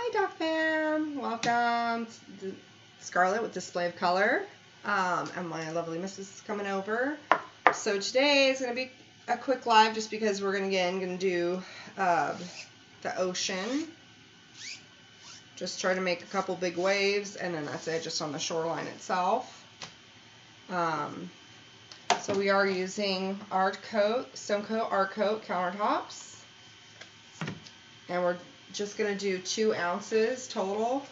Hi, Doc Fam. Welcome to Scarlet with Display of Color. And my lovely missus is coming over. So today is going to be a quick live just because we're going to do the ocean. Just try to make a couple big waves, and then that's it, just on the shoreline itself. So we are using Stonecoat Art Coat countertops. And we're just going to do 2 ounces total.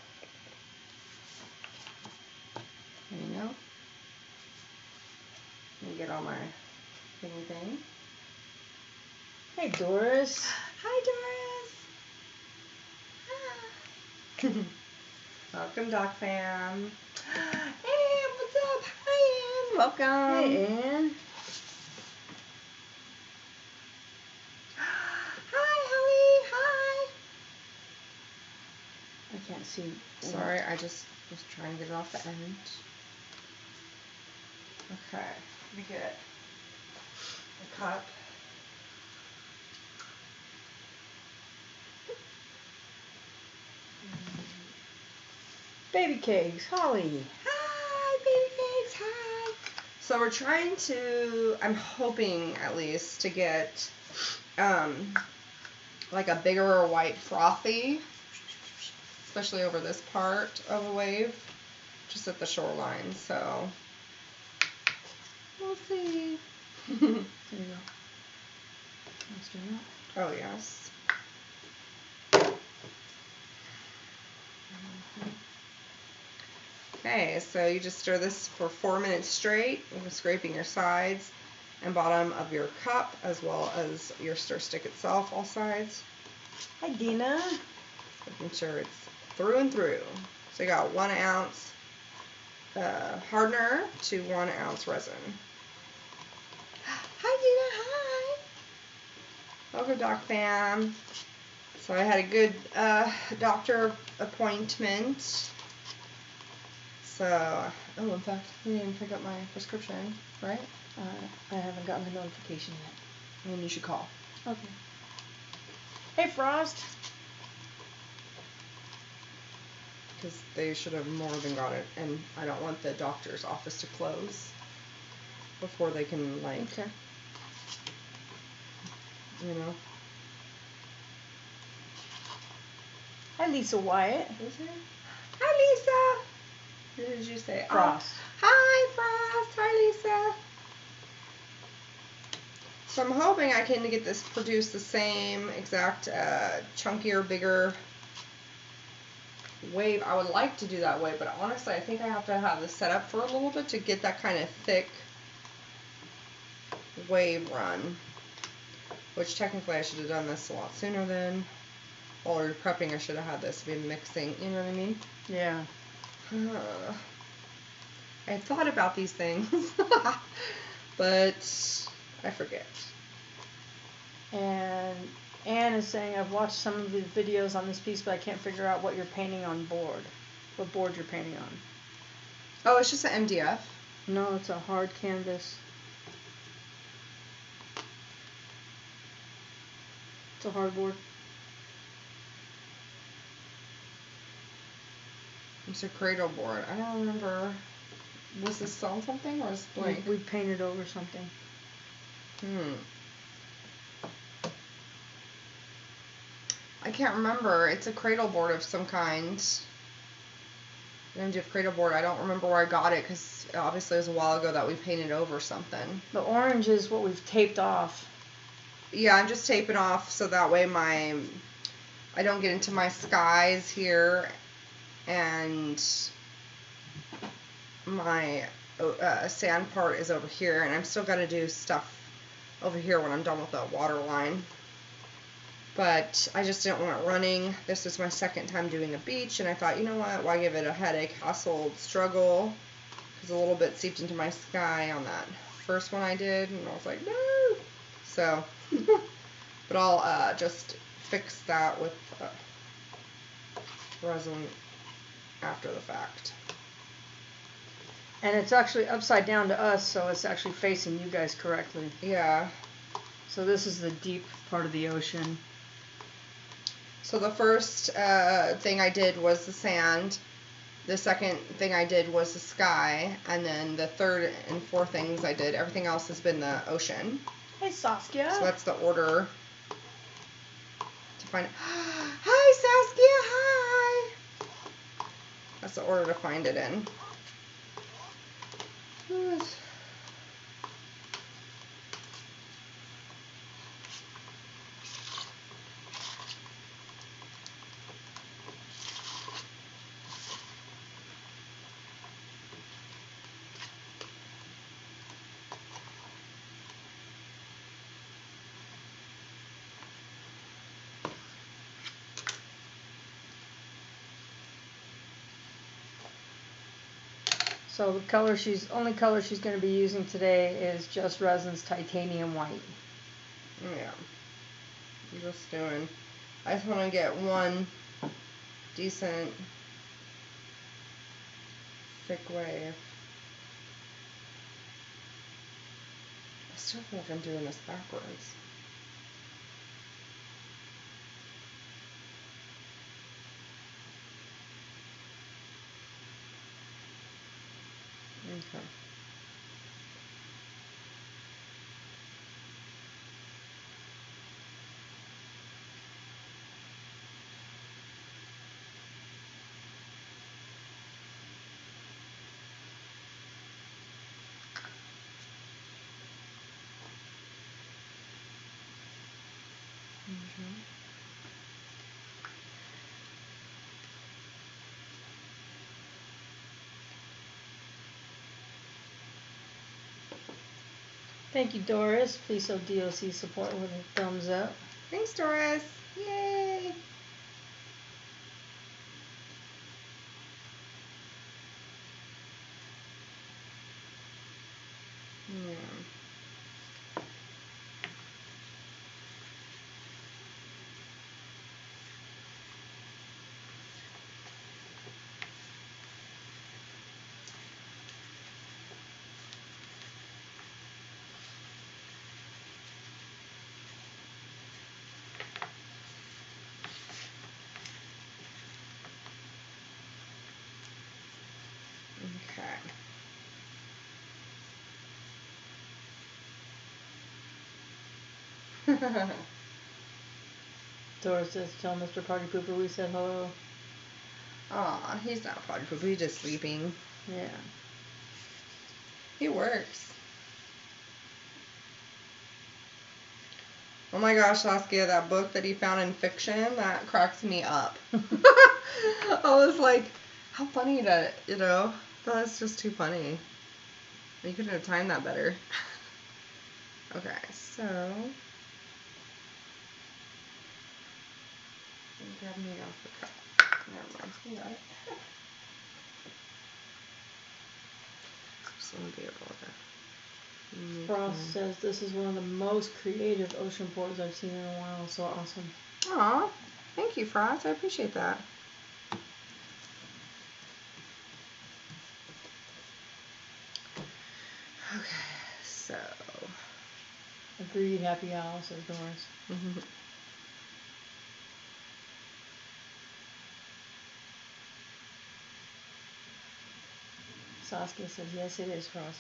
There you go. Let me get all my thing. Hey, Doris. Hi, Doris. Welcome, Doc Fam. Hey, what's up? Hi, Ann. Welcome. Hey, Ann. I can't see. Sorry, I just was trying to get it off the end. Okay, let me get a cup. Baby cakes, Holly. Hi, baby cakes, hi. So we're trying to, I'm hoping at least, to get like a bigger white frothy, especially over this part of the wave, just at the shoreline, so we'll see. There you go. Let's do that. Oh, yes. Okay, so you just stir this for 4 minutes straight, scraping your sides and bottom of your cup, as well as your stir stick itself, all sides. Hi, Dina. Making sure it's through and through. So you got 1 ounce hardener to 1 ounce resin. Hi, Dina. Hi. Welcome, Doc Fam. So I had a good doctor appointment. So, oh, in fact, I didn't even pick up my prescription, right? I haven't gotten the notification yet. And you should call. Okay. Hey, Frost. Because they should have more than got it, and I don't want the doctor's office to close before they can, like, okay. You know. Hi, Lisa Wyatt. Who's here? Hi, Lisa. Who did you say? Frost. Oh, hi, Frost. Hi, Lisa. So I'm hoping I can get this produce the same exact chunkier, bigger wave. I would like to do that way, but honestly, I think I have to have this set up for a little bit to get that kind of thick wave run. Which technically I should have done this a lot sooner than. While we were prepping, I should have had this be mixing. You know what I mean? Yeah. I thought about these things, but I forget. And Anne is saying, I've watched some of the videos on this piece, but I can't figure out what you're painting on board. What board you're painting on. Oh, it's just an MDF. No, it's a hard canvas. It's a hardboard. It's a Cradle board. I don't remember. Was this on something or was it blank? We painted over something. I can't remember. It's a Cradle board of some kind. An MDF Cradle board. I don't remember where I got it because obviously it was a while ago that we painted over something. The orange is what we've taped off. Yeah, I'm just taping off so that way I don't get into my skies here, and my sand part is over here, and I'm still gonna do stuff over here when I'm done with the water line. But I just didn't want it running. This is my second time doing a beach, and I thought, you know what, why give it a headache, hassle, struggle, because a little bit seeped into my sky on that first one I did, and I was like, no. So, but I'll just fix that with resin after the fact. And it's actually upside down to us, so it's actually facing you guys correctly. Yeah. So this is the deep part of the ocean. So the first thing I did was the sand. The second thing I did was the sky. And then the third and fourth things I did, everything else has been the ocean. Hey, Saskia. So that's the order to find it. Hi, Saskia. Hi. That's the order to find it in. So the only color she's going to be using today is Just Resin's Titanium White. Yeah. I'm just doing, I just want to get one decent thick wave. I still feel like I'm doing this backwards. Okay. Thank you, Doris. Please show DOC support with a thumbs up. Thanks, Doris. Yay. Yeah. Okay. Doris says, tell Mr. Party Pooper we said hello. Aw, he's not party pooper, he's just sleeping. Yeah. He works. Oh my gosh, Saskia, that book that he found in fiction, that cracks me up. I was like, how funny that, that's just too funny. You couldn't have timed that better. Okay, so. Grab me off the cup. Never mind, you got it. Just want to be able to. Frost says this is one of the most creative ocean boards I've seen in a while. So awesome. Aw, thank you, Frost. I appreciate that. Okay, so. Agreed, happy owl, says Doris. Mm-hmm. Saskia says, yes, it is, Frost.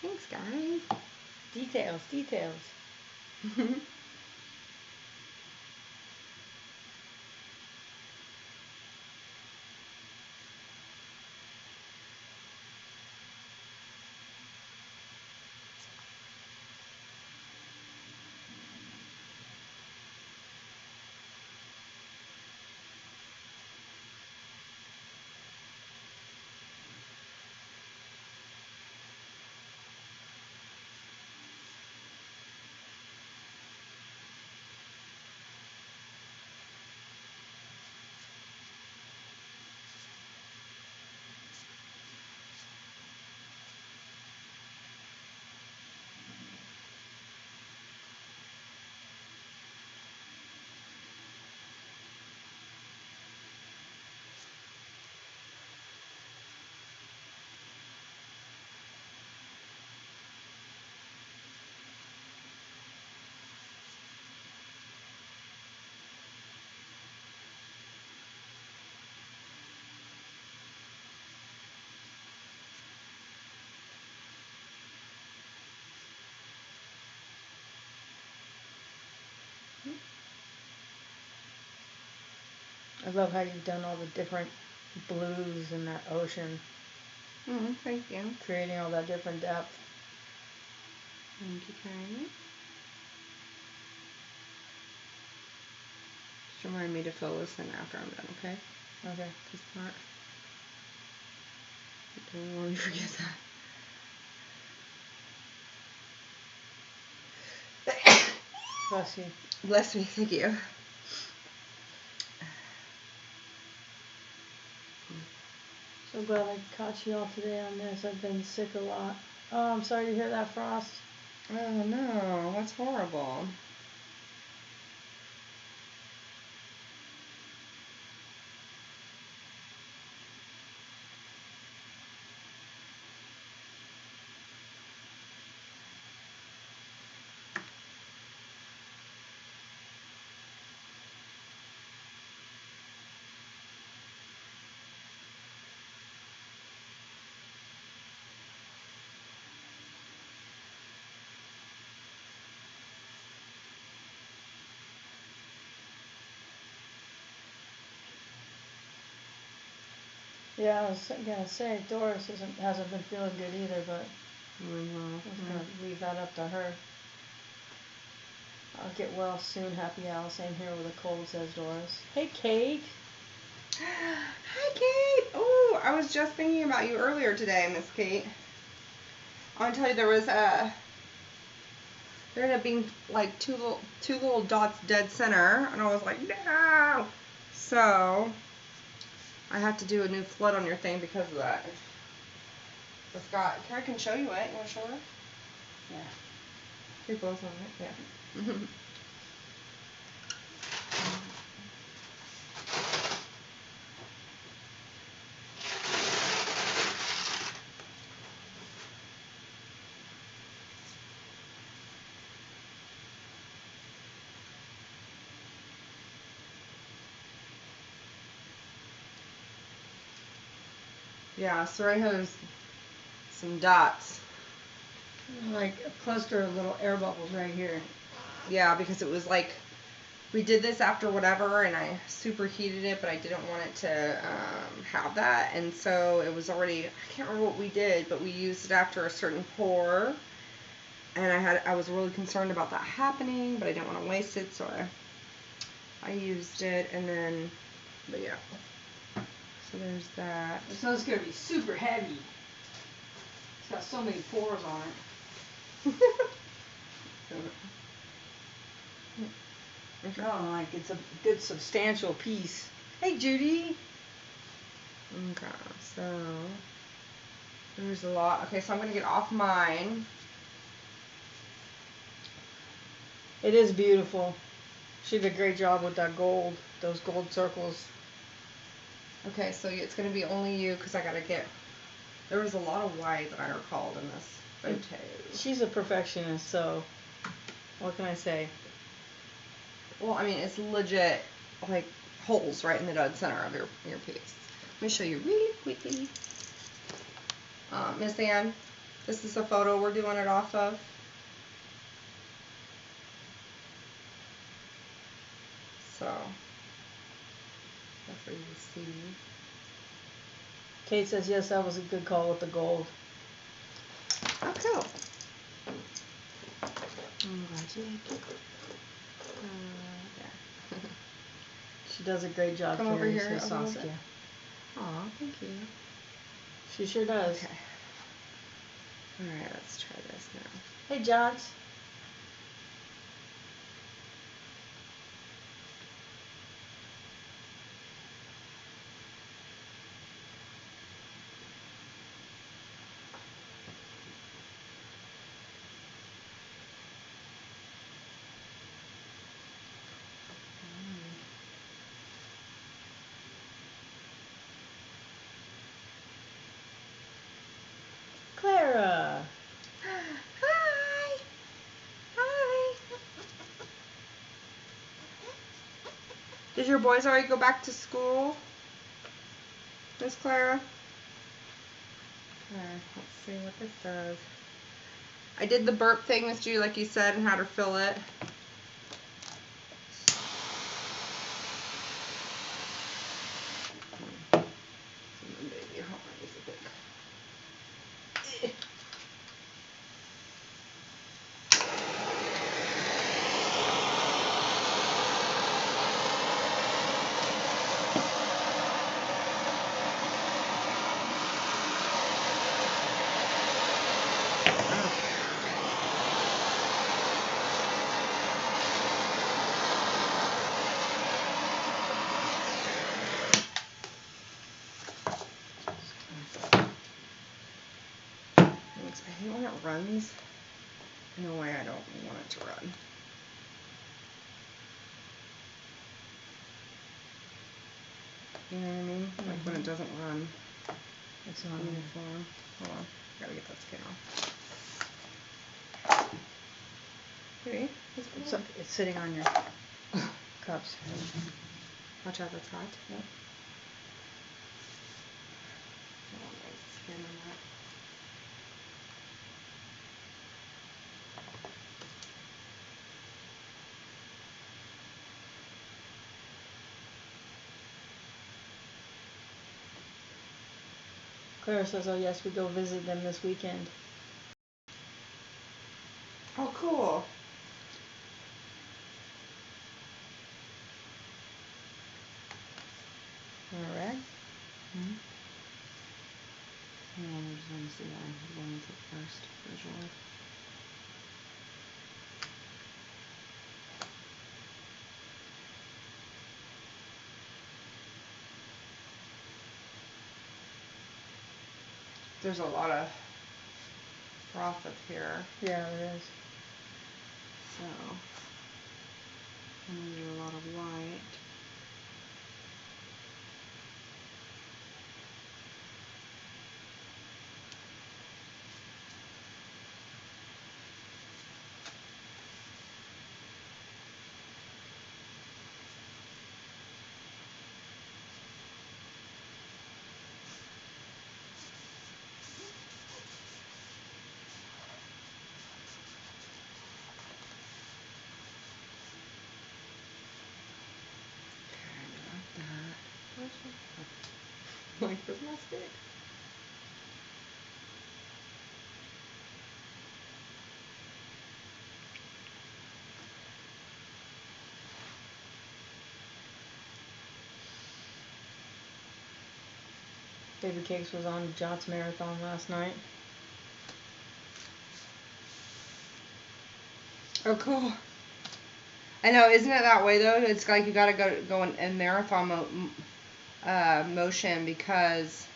Thanks, guys. Details, details. I love how you've done all the different blues in that ocean. Thank you. Creating all that different depth. Thank you, Karen. Just remind me to fill this in after I'm done, okay? Okay. This part. Don't want me to forget that. Bless you. Bless me, thank you. So glad I caught you all today on this. I've been sick a lot. Oh, I'm sorry to hear that, Frost. Oh no, that's horrible. Yeah, I was gonna say Doris hasn't been feeling good either, but I was gonna leave that up to her. I'll get well soon, happy Al. Same here with a cold, says Doris. Hey, Kate. Hi, Kate. Oh, I was just thinking about you earlier today, Miss Kate. I want to tell you there ended up being like two little dots dead center, and I was like, no. So I have to do a new flood on your thing because of that. It's got. Kara can show you it. You want to show her? Yeah. Pretty close on it. Yeah. Yeah, Soraya has some dots. Like a cluster of little air bubbles right here. Yeah, because it was like, we did this after whatever, and I superheated it, but I didn't want it to have that, and so it was already, I can't remember what we did, but we used it after a certain pour, and I was really concerned about that happening, but I didn't want to waste it, so I used it, and then, but yeah. So there's that. This one's gonna be super heavy. It's got so many pores on it. Oh, like it's a good substantial piece. Hey, Judy. Okay, so there's a lot. Okay, so I'm gonna get off mine. It is beautiful. She did a great job with that gold, those gold circles. Okay, so it's gonna be only you because I gotta get. There was a lot of white that I recalled in this photo. She's a perfectionist, so what can I say? Well, I mean, it's legit, like, holes right in the dead center of your piece. Let me show you really quickly. Miss Ann, this is a photo we're doing it off of. So, that's where you see. Kate says, yes, that was a good call with the gold. Oh, cool. Magic. Yeah. She does a great job. Come over here says a little Saskia. bit. Aw, thank you. She sure does. Okay. Alright, let's try this now. Hey, Johns. Clara. Hi! Hi! Did your boys already go back to school, Miss Clara? Okay, let's see what this does. I did the burp thing with you, like you said, and had her fill it. runs in a way I don't want it to run. You know what I mean? Like when it doesn't run. It's not uniform. Hold on. Gotta get that skin off. Okay. It's sitting on your cups. Watch out, that's hot. Yep. Oh, nice skin on that. Claire says, oh yes, we go visit them this weekend. Oh, cool. Want a rag? Mm-hmm. I just want to see what I'm going with it first, visually. There's a lot of froth up here. Yeah, there is. So, I'm going to do a lot of white. Like, where's my stick? Baby Cakes was on Jot's marathon last night. Oh, cool. I know, isn't it that way though? It's like you gotta go in marathon motion because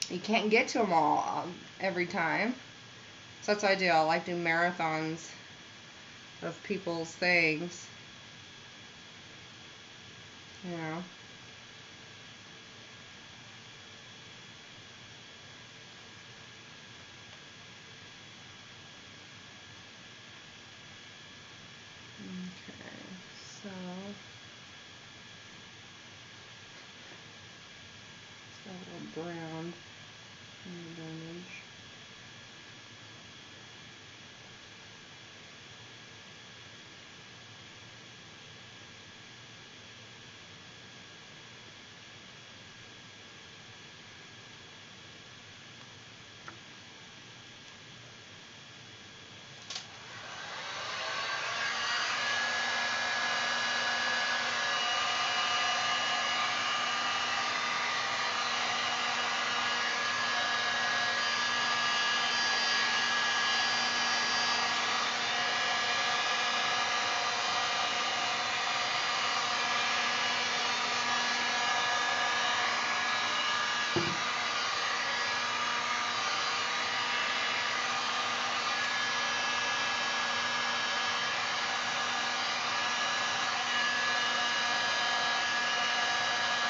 you can't get to them all every time. So that's what I do. I like doing marathons of people's things. You know. Okay, so it's got a little brown in the image.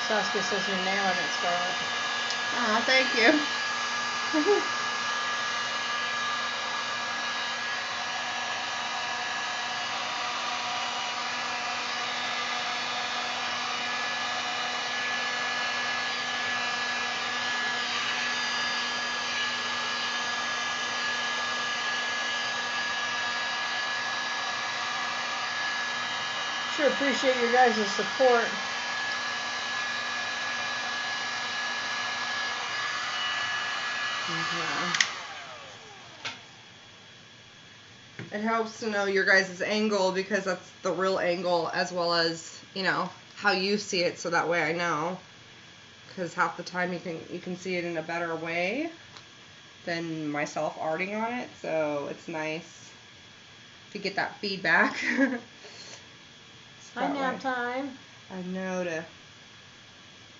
Saskia says you're nailing it, Scarlett. Aw, thank you. Sure appreciate your guys' support. Okay. It helps to know your guys' angle because that's the real angle as well as, you know, how you see it, so that way I know. Because half the time you can see it in a better way than myself arting on it, so it's nice to get that feedback. Hi, nap time. I know to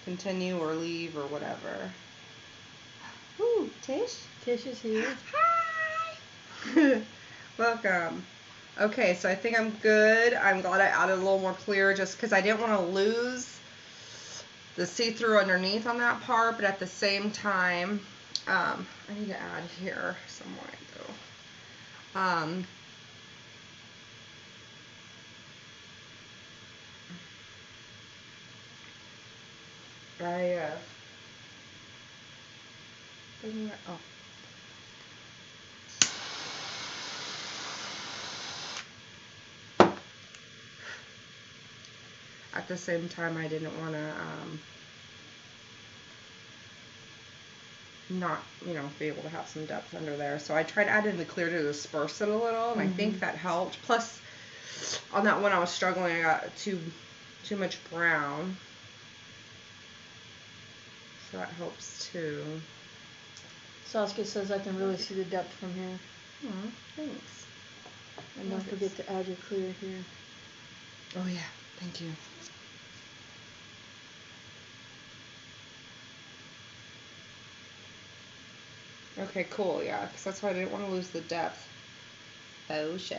continue or leave or whatever. Ooh, Tish? Tish is here. Hi! Welcome. Okay, so I think I'm good. I'm glad I added a little more clear just because I didn't want to lose the see-through underneath on that part, but at the same time, I need to add here somewhere though. Oh. At the same time, I didn't want to not, be able to have some depth under there. So I tried adding the clear to disperse it a little, and I think that helped. Plus, on that one I was struggling, I got too much brown. So that helps too. Saskia says I can really see the depth from here. Oh, thanks. And don't forget to add your clear here. Oh yeah, thank you. Okay, cool, yeah, because that's why I didn't want to lose the depth. Oh, show.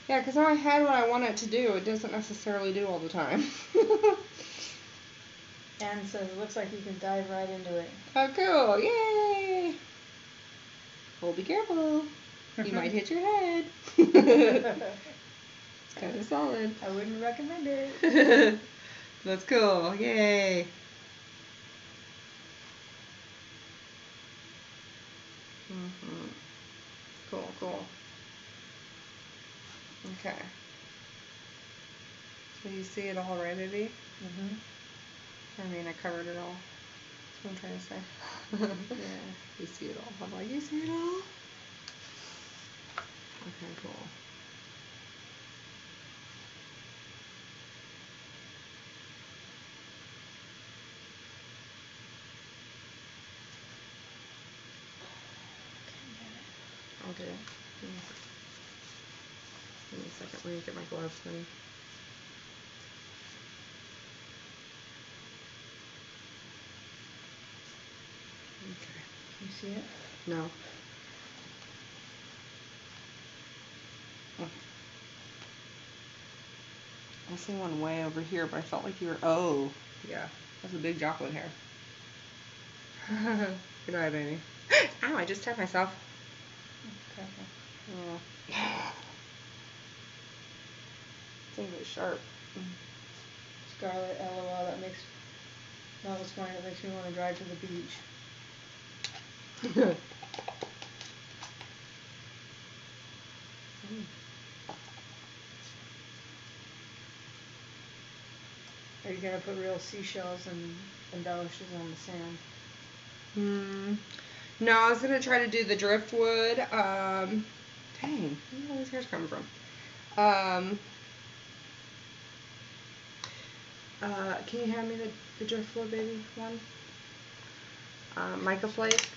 Yeah, because in my head, what I want it to do, it doesn't necessarily do all the time. Anne says it looks like you can dive right into it. Oh, cool. Yay! Well, be careful. You might hit your head. It's kind of solid. I wouldn't recommend it. That's cool. Yay. Cool, cool. Okay. So you see it all right, Ivy? I mean, I covered it all. That's what I'm trying to say. Yeah. You see it all. I'm like, you see it all? Okay, cool. I'll get it. Give me a second. Let me get my gloves ready. Okay. Can you see it? No. Oh. I see one way over here, but I felt like you were. Oh, yeah. That's a big chocolate hair. Good eye, baby. Ow, I just tapped myself. Okay. Oh. Things are sharp. Scarlet, LOL, that was funny, that makes me want to drive to the beach. Are you going to put real seashells and embellishes on the sand? No, I was going to try to do the driftwood. Dang, where are all these hairs coming from? Can you hand me the driftwood, baby? One? Mica flakes.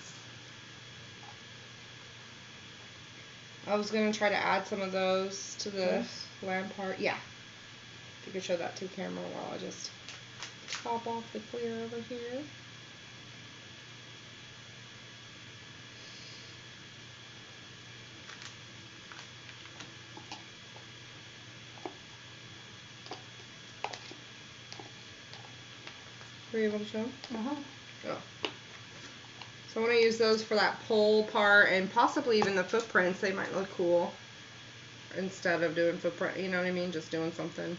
I was going to try to add some of those to the land part. Yeah. If you could show that to camera while I just top off the clear over here. Were you able to show them? Oh. So I want to use those for that pole part and possibly even the footprints. They might look cool instead of doing footprint, you know what I mean? Just doing something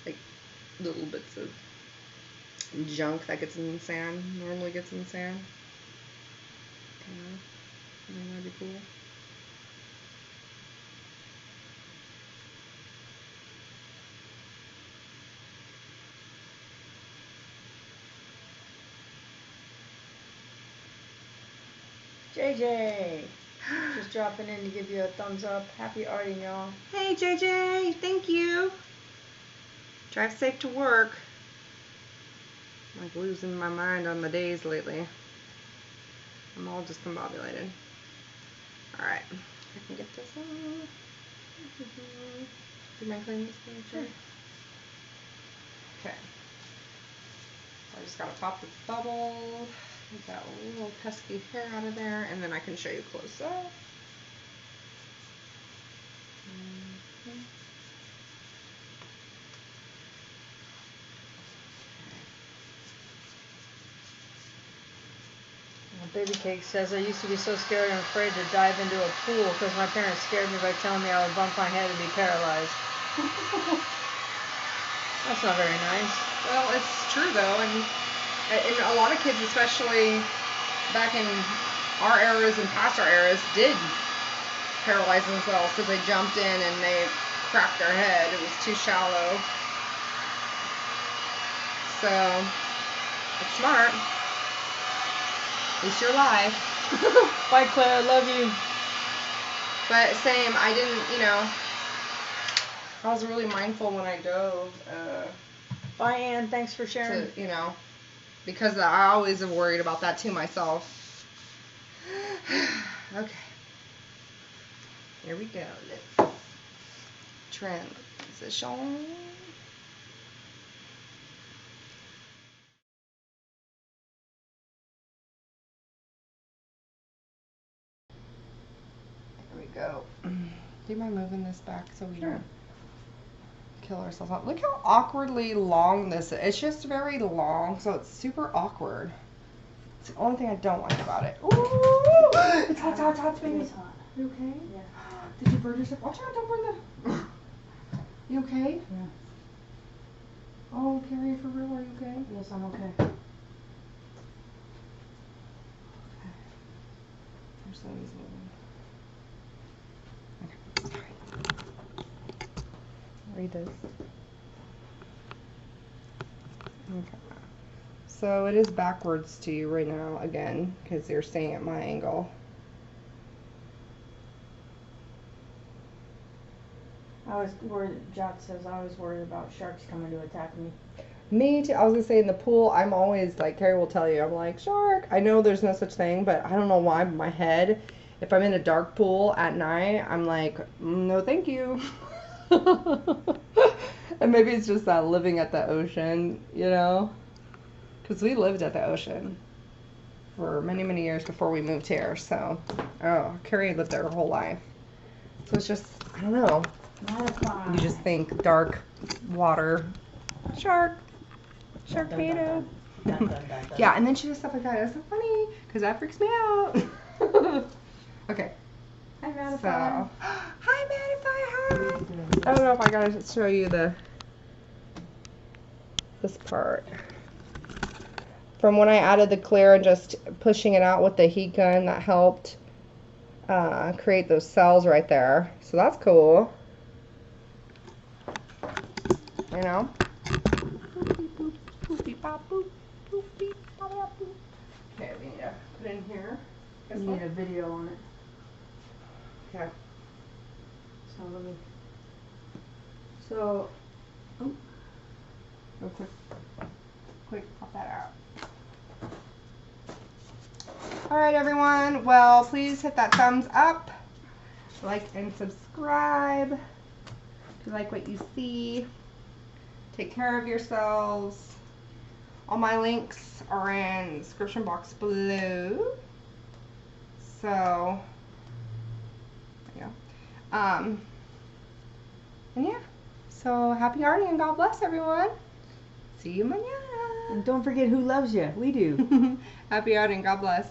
like little bits of junk that gets in the sand, normally gets in the sand. I think that'd be cool. JJ! Just dropping in to give you a thumbs up. Happy arting, y'all. Hey, JJ! Thank you! Drive safe to work. I'm like losing my mind on the days lately. I'm all discombobulated. Alright. I can get this on. Do you mind cleaning this thing? Sure. Okay. I just gotta pop the bubble. Get that little pesky hair out of there, and then I can show you close up. Baby Cake says, I used to be so scared and afraid to dive into a pool because my parents scared me by telling me I would bump my head and be paralyzed. That's not very nice. Well, it's true though, and a lot of kids, especially back in our eras and past our eras, did paralyze themselves because they jumped in and they cracked their head. It was too shallow. So, it's smart. At least you're alive. Bye, Claire. I love you. But same, I didn't, I was really mindful when I dove. Bye, Ann. Thanks for sharing. Because I always am worried about that too myself. Okay. Here we go. Let's transition. Go. Do you mind moving this back so we don't kill ourselves off? Look how awkwardly long this is. It's just very long, so it's super awkward. It's the only thing I don't like about it. Ooh! It's hot, hot, hot, baby. It's hot. You okay? Yeah. Did you burn yourself? Watch out, don't burn the... You okay? Yeah. Oh, Carrie, for real, are you okay? Yes, I'm okay. Your son's moving. Read this. Okay. So it is backwards to you right now again because you're staying at my angle. I was worried, Jack says, I was worried about sharks coming to attack me. Me too. I was gonna say in the pool, I'm always like, Carrie will tell you, I'm like, shark. I know there's no such thing, but I don't know why my head, if I'm in a dark pool at night, I'm like, no thank you. And maybe it's just that living at the ocean, because we lived at the ocean for many, many years before we moved here. So, Carrie lived there her whole life. So it's just, I don't know. You just think dark water, sharknado. Yeah, and then she does stuff like that. It's so funny because that freaks me out. Okay. Hi, Mattify. So, hi, Mattify. Hi. I don't know if I gotta show you this part. From when I added the clear and just pushing it out with the heat gun, that helped create those cells right there. So that's cool. Okay, we need to put in here. You need a video on it. Okay. So let me. Real quick, pop that out. Alright everyone, well please hit that thumbs up, like and subscribe if you like what you see. Take care of yourselves. All my links are in the description box below. So, there you go. And yeah, so happy arting and God bless everyone. See you mañana. And don't forget who loves you. We do. Happy arting, God bless.